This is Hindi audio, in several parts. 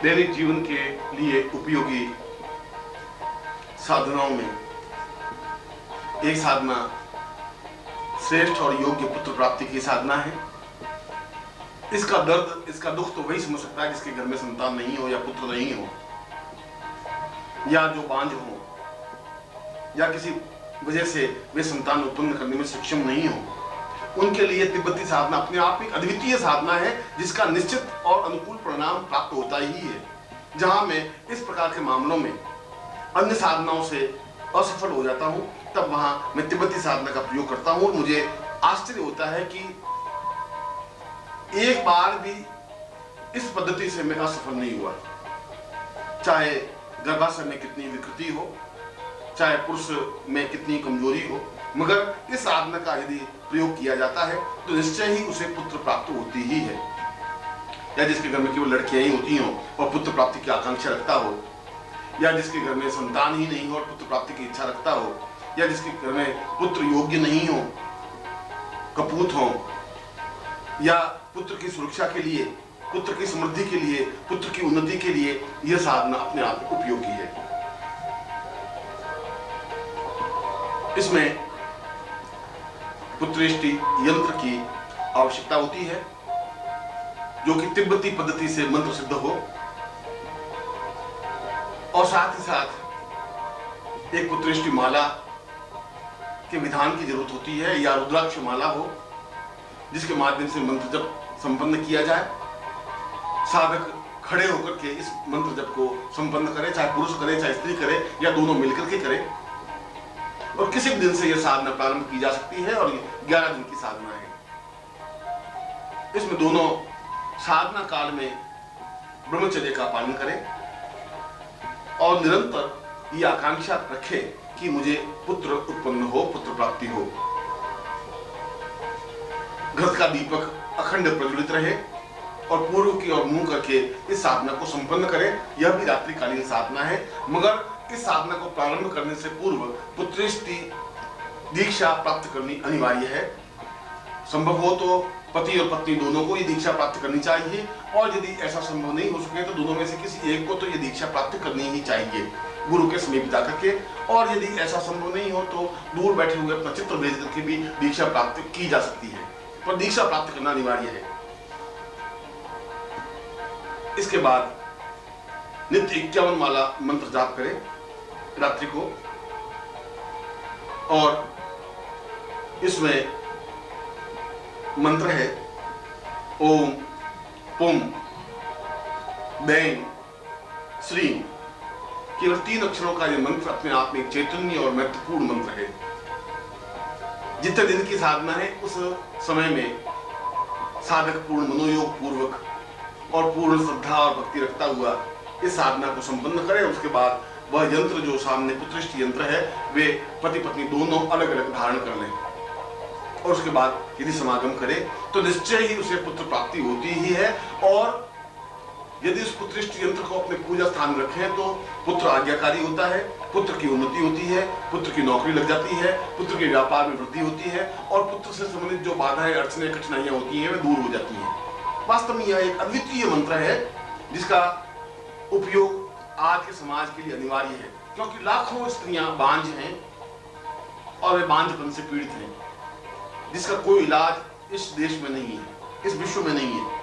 दैनिक जीवन के लिए उपयोगी साधनाओं में एक साधना श्रेष्ठ और योग्य पुत्र प्राप्ति की साधना है। इसका दर्द, इसका दुख तो वही समझ सकता है जिसके घर में संतान नहीं हो या पुत्र नहीं हो, या जो बांझ हो, या किसी वजह से वे संतान उत्पन्न करने में सक्षम नहीं हो। उनके लिए तिब्बती साधना अपने आप एक अद्वितीय साधना है जिसका निश्चित और अनुकूल परिणाम प्राप्त होता ही है। जहां मैं इस प्रकार के मामलों में अन्य साधनाओं से असफल हो जाता हूं, तब वहां मैं तिब्बती साधना का प्रयोग करता हूं। मुझे आश्चर्य होता है कि एक बार भी इस पद्धति से मैं असफल नहीं हुआ। चाहे गर्भाशय में कितनी विकृति हो, चाहे पुरुष में कितनी कमजोरी हो, मगर इस साधना का यदि प्रयोग किया जाता है तो निश्चय ही उसे पुत्र प्राप्त होती ही है। या जिसके घर में केवल लड़कियां ही होती हों और पुत्र प्राप्ति की आकांक्षा रखता हो, या जिसके घर में संतान ही नहीं हो और पुत्र प्राप्ति की इच्छा रखता हो, या जिसके घर में पुत्र योग्य नहीं हो, कपूत हो, या पुत्र की सुरक्षा के लिए, पुत्र की समृद्धि के लिए, पुत्र की उन्नति के लिए यह साधना अपने आप में उपयोगी है। इसमें पुत्रेष्टि यंत्र की आवश्यकता होती है जो कि तिब्बती पद्धति से मंत्र सिद्ध हो, और साथ ही साथ एक पुत्रेष्टि माला के विधान की जरूरत होती है, या रुद्राक्ष माला हो जिसके माध्यम से मंत्र जप संपन्न किया जाए। साधक खड़े होकर के इस मंत्र जप को संपन्न करे, चाहे पुरुष करे चाहे स्त्री करे, या दोनों मिलकर के करे। और किसी भी दिन से यह साधना प्रारंभ की जा सकती है और 11 दिन की साधना है। इसमें दोनों साधना काल में ब्रह्मचर्य का पालन करें और निरंतर यह आकांक्षा रखें कि मुझे पुत्र उत्पन्न हो, पुत्र प्राप्ति हो। घर का दीपक अखंड प्रज्वलित रहे और पूर्व की ओर मुंह करके इस साधना को संपन्न करें। यह भी रात्रिकालीन साधना है, मगर इस साधना को प्रारंभ करने से पूर्व पुत्रेष्टि दीक्षा प्राप्त करनी अनिवार्य है। संभव हो तो पति और पत्नी दोनों को ये दीक्षा प्राप्त करनी चाहिए, और यदि ऐसा संभव नहीं हो सके तो दोनों में से किसी एक को तो ये दीक्षा प्राप्त करनी ही चाहिए गुरु के समीप जाकर के। और यदि ऐसा संभव नहीं हो तो दूर बैठे हुए अपना चित्र भेज करके भी दीक्षा प्राप्त की जा सकती है, पर दीक्षा प्राप्त करना अनिवार्य है। इसके बाद नित्य 51 माला मंत्र जाप करें रात्रि को, और इसमें मंत्र है ओम पुम बैं श्रीम। केवल 3 अक्षरों का यह मंत्र अपने आप में एक चैतन्य और महत्वपूर्ण मंत्र है। जितने दिन की साधना है उस समय में साधक पूर्ण मनोयोग पूर्वक और पूर्ण श्रद्धा और भक्ति रखता हुआ इस साधना को संपन्न करे। उसके बाद वह यंत्र जो सामने पुत्रेष्टि यंत्र है वे पति पत्नी दोनों अलग अलग धारण कर लें, और उसके बाद यदि समागम करे तो निश्चय ही उसे पुत्र प्राप्ति होती ही है। और यदि उस पुत्रेष्टि यंत्र को अपने पूजा स्थान में रखें तो पुत्र आज्ञाकारी होता है, पुत्र की उन्नति होती है, पुत्र की नौकरी लग जाती है, पुत्र के व्यापार में वृद्धि होती है, और पुत्र से संबंधित जो बाधाएं, अड़चनें, कठिनाइयां होती हैं वे दूर हो जाती हैं। वास्तव में यह एक अद्वितीय मंत्र है जिसका उपयोग आज के समाज के लिए अनिवार्य है, क्योंकि लाखों स्त्रियां बांझ हैं और वे बांझपन से पीड़ित हैं, जिसका कोई इलाज इस देश में नहीं है, इस विश्व में नहीं है।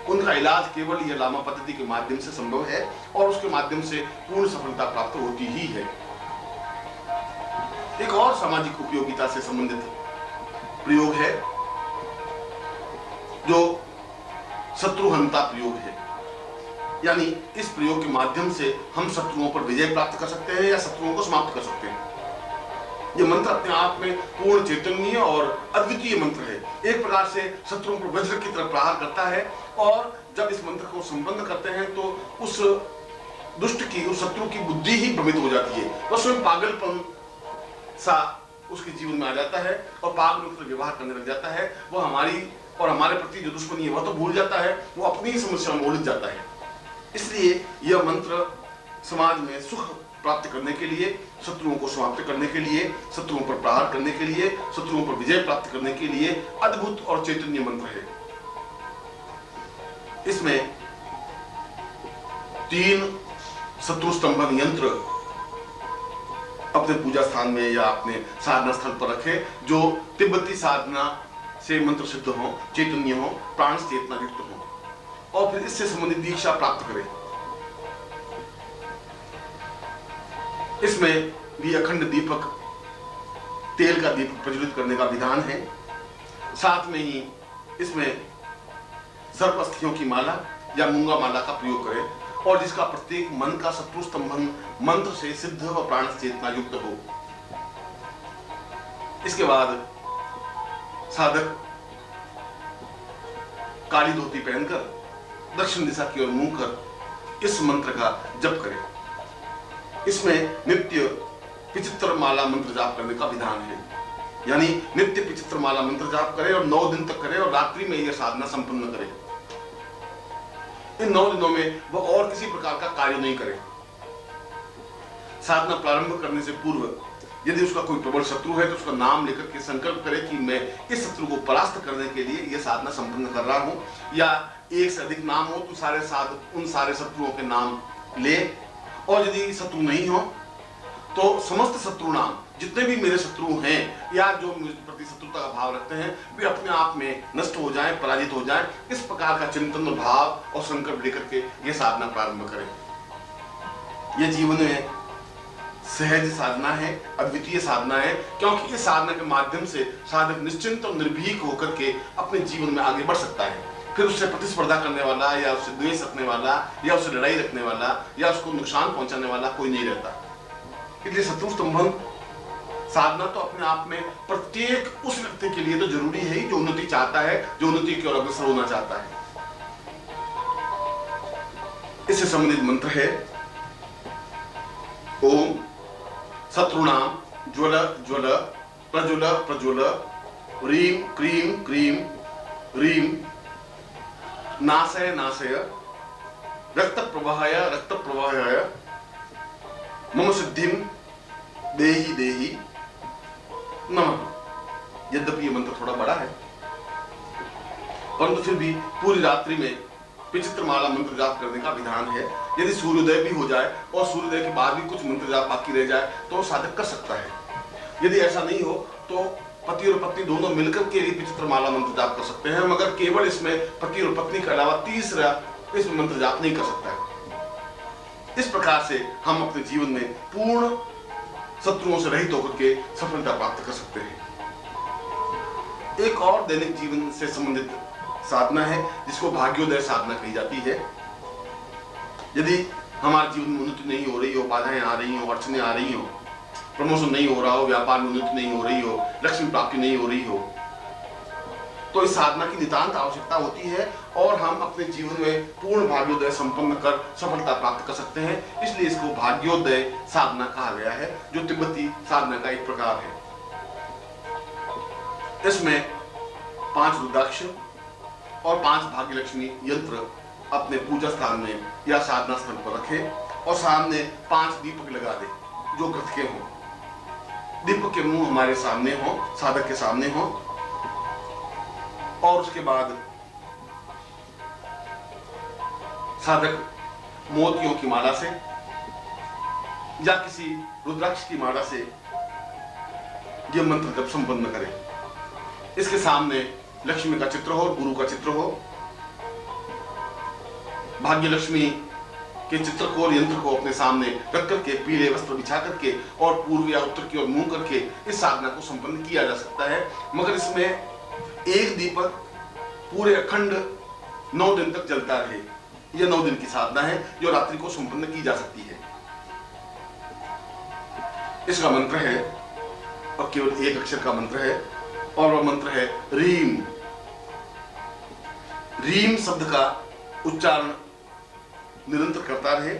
उनका इलाज केवल यह लामा पद्धति के माध्यम से संभव है, और उसके माध्यम से पूर्ण सफलता प्राप्त होती ही है। एक और सामाजिक उपयोगिता से संबंधित प्रयोग है जो शत्रुहंता प्रयोग है। यानी इस प्रयोग के माध्यम से हम शत्रुओं पर विजय प्राप्त कर सकते हैं या शत्रुओं को समाप्त कर सकते हैं। यह मंत्र अपने आप में पूर्ण चैतन्य और अद्वितीय मंत्र है। एक प्रकार से शत्रुओं पर वज्र की तरह प्रहार करता है, और जब इस मंत्र को संपन्न करते हैं तो उस दुष्ट की, उस शत्रु की बुद्धि ही भ्रमित हो जाती है। वह स्वयं पागलपन सा उसके जीवन में आ जाता है और पागल मतलब व्यवहार करने लग जाता है। वह हमारी और हमारे प्रति जो दुश्मनी है वह तो भूल जाता है, वो अपनी ही समस्या में उलझ जाता है। इसलिए यह मंत्र समाज में सुख प्राप्त करने के लिए, शत्रुओं को समाप्त करने के लिए, शत्रुओं पर प्रहार करने के लिए, शत्रुओं पर विजय प्राप्त करने के लिए अद्भुत और चैतन्य मंत्र है। इसमें 3 शत्रु स्तंभन यंत्र अपने पूजा स्थान में या अपने साधना स्थल पर रखें, जो तिब्बती साधना से मंत्र सिद्ध हो, चैतन्य हो, प्राण से चेतना युक्त हो, और फिर इससे संबंधित दीक्षा प्राप्त करें। इसमें भी अखंड दीपक, तेल का दीपक प्रज्वलित करने का विधान है। साथ में ही इसमें सर्प अस्थियों की माला या मूंगा माला का प्रयोग करें, और जिसका प्रत्येक मन का शत्रु स्तंभन मंत्र से सिद्ध और प्राण से चेतना युक्त हो। इसके बाद साधक काली धोती पहनकर दक्षिण दिशा की ओर मुंह कर इस मंत्र का जप करें। इसमें नित्य पिचित्र माला मंत्र जाप करने का विधान है, यानी नित्य पिचित्र माला मंत्र जाप करें और 9 दिन तक करें, और रात्रि में यह साधना संपन्न करें। इन 9 दिनों में वह और किसी प्रकार का कार्य नहीं करे। साधना प्रारंभ करने से पूर्व यदि उसका कोई प्रबल शत्रु है तो उसका नाम लेकर के संकल्प करे कि मैं इस शत्रु को परास्त करने के लिए यह साधना संपन्न कर रहा हूं, या एक से अधिक नाम हो तो उन सारे शत्रुओं के नाम ले, और यदि शत्रु नहीं हो तो समस्त शत्रु नाम, जितने भी मेरे शत्रु हैं या जो मुझ प्रति शत्रुता का भाव रखते हैं, वे अपने आप में नष्ट हो जाएं, पराजित हो जाएं। इस प्रकार का चिंतन और भाव और संकल्प लेकर के यह साधना प्रारंभ करें। यह जीवन में सहज साधना है, अद्वितीय साधना है, क्योंकि इस साधना के माध्यम से साधक निश्चिंत और निर्भीक होकर के अपने जीवन में आगे बढ़ सकता है। फिर उससे प्रतिस्पर्धा करने वाला, या उससे द्वेष रखने वाला, या उससे लड़ाई रखने वाला, या उसको नुकसान पहुंचाने वाला कोई नहीं रहता। इसलिए शत्रु स्तंभन साधना तो अपने आप में प्रत्येक उस व्यक्ति के लिए तो जरूरी है ही जो उन्नति चाहता है, जो उन्नति की ओर अग्रसर होना चाहता है। इससे संबंधित मंत्र है ओम शत्रुणाम ज्वल ज्वल प्रज्वल प्रज्वल ह्रीं क्रीं क्रीं ह्रीं नाशय नाशय रक्त प्रवाहाय मम सिद्धिं देहि देहि नमः। यद्यपि ये मंत्र थोड़ा बड़ा है, परंतु फिर भी पूरी रात्रि में विचित्र माला मंत्र जाप करने का विधान है। यदि सूर्योदय भी हो जाए और सूर्योदय के बाद भी कुछ मंत्र जाप बाकी रह जाए तो साधक कर सकता है। यदि ऐसा नहीं हो तो पति और पत्नी दोनों मिलकर के भी विचित्र माला मंत्र जाप कर सकते हैं, मगर केवल इसमें पति और पत्नी के अलावा तीसरा इसमें मंत्र जाप नहीं कर सकता है। इस प्रकार से हम अपने जीवन में पूर्ण शत्रुओं से रहित होकर के सफलता प्राप्त कर सकते हैं। एक और दैनिक जीवन से संबंधित साधना है जिसको भाग्योदय साधना कही जाती है। यदि हमारे जीवन में उन्नति नहीं हो रही हो, बाधाएं आ रही हो, अड़चने आ रही हो, प्रमोशन नहीं हो रहा हो, व्यापार में उन्नति नहीं हो रही हो, लक्ष्मी प्राप्ति नहीं हो रही हो, तो इस साधना की नितांत आवश्यकता होती है, और हम अपने जीवन में पूर्ण भाग्योदय संपन्न कर सफलता प्राप्त कर सकते हैं। इसलिए इसको भाग्योदय साधना कहा गया है, जो तिब्बती साधना का एक प्रकार है। इसमें 5 रुद्राक्ष और 5 भाग्यलक्ष्मी यंत्र अपने पूजा स्थान में या साधना स्थल पर रखें, और सामने 5 दीपक लगा दें जो घट के हों। दीपक के मुंह हमारे सामने हो, साधक के सामने हो, और उसके बाद साधक मोतियों की माला से या किसी रुद्राक्ष की माला से यह मंत्र जप संपन्न करें। इसके सामने लक्ष्मी का चित्र हो, गुरु का चित्र हो। भाग्य लक्ष्मी के चित्र को और यंत्र को अपने सामने रख करके पीले वस्त्र बिछा करके और पूर्व या उत्तर की ओर मुंह करके इस साधना को संपन्न किया जा सकता है। मगर इसमें एक दीपक पूरे अखंड 9 दिन तक जलता रहे। यह 9 दिन की साधना है जो रात्रि को संपन्न की जा सकती है। इसका मंत्र है, और केवल एक अक्षर का मंत्र है, और वह मंत्र है ह्रीं। ह्रीं शब्द का उच्चारण निरंतर करता रहे।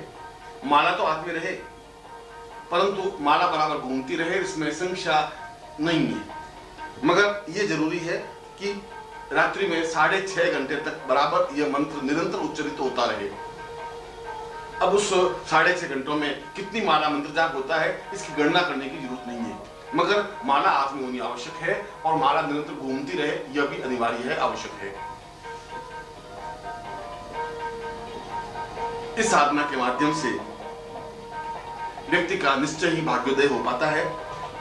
माला तो हाथ में रहे, परंतु माला बराबर घूमती रहे, इसमें संख्या नहीं है। मगर यह जरूरी है कि रात्रि में 6.5 घंटे तक बराबर यह मंत्र निरंतर उच्चरित होता रहे। अब उस 6.5 घंटों में कितनी माला मंत्र जाप होता है इसकी गणना करने की जरूरत नहीं है, मगर माला हाथ में होनी आवश्यक है, और माला निरंतर घूमती रहे यह भी अनिवार्य है, आवश्यक है। इस साधना के माध्यम से व्यक्ति का निश्चय ही भाग्योदय हो पाता है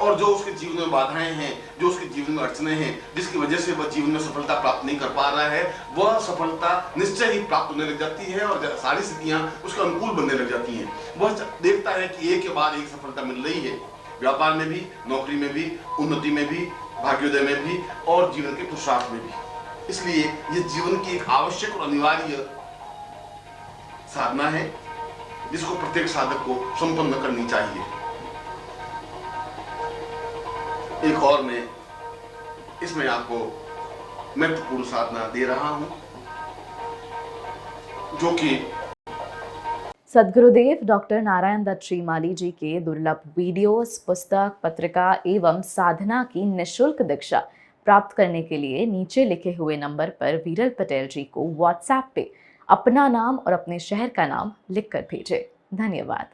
और जो उसके जीवन में बाधाएं हैं, जो उसके जीवन में अड़चने हैं, जिसकी वजह से वह जीवन में सफलता प्राप्त नहीं कर पा रहा है, वह सफलता निश्चय ही प्राप्त होने लग जाती है और सारी स्थितियां उसके अनुकूल बनने लग जाती हैं। वह देखता है कि एक के बाद एक सफलता मिल रही है, व्यापार में भी, नौकरी में भी, उन्नति में भी, भाग्योदय में भी और जीवन के पुरुषार्थ में भी। इसलिए यह जीवन की एक आवश्यक और अनिवार्य साधना है जिसको प्रत्येक साधक को संपन्न करनी चाहिए। एक और मैं इसमें आपको महत्वपूर्ण साधना दे रहा हूं जो कि सद्गुरुदेव डॉक्टर नारायण दत्त श्रीमाली जी के दुर्लभ वीडियोस, पुस्तक, पत्रिका एवं साधना की निःशुल्क दीक्षा प्राप्त करने के लिए नीचे लिखे हुए नंबर पर वीरल पटेल जी को व्हाट्सएप पे अपना नाम और अपने शहर का नाम लिखकर भेजें। धन्यवाद।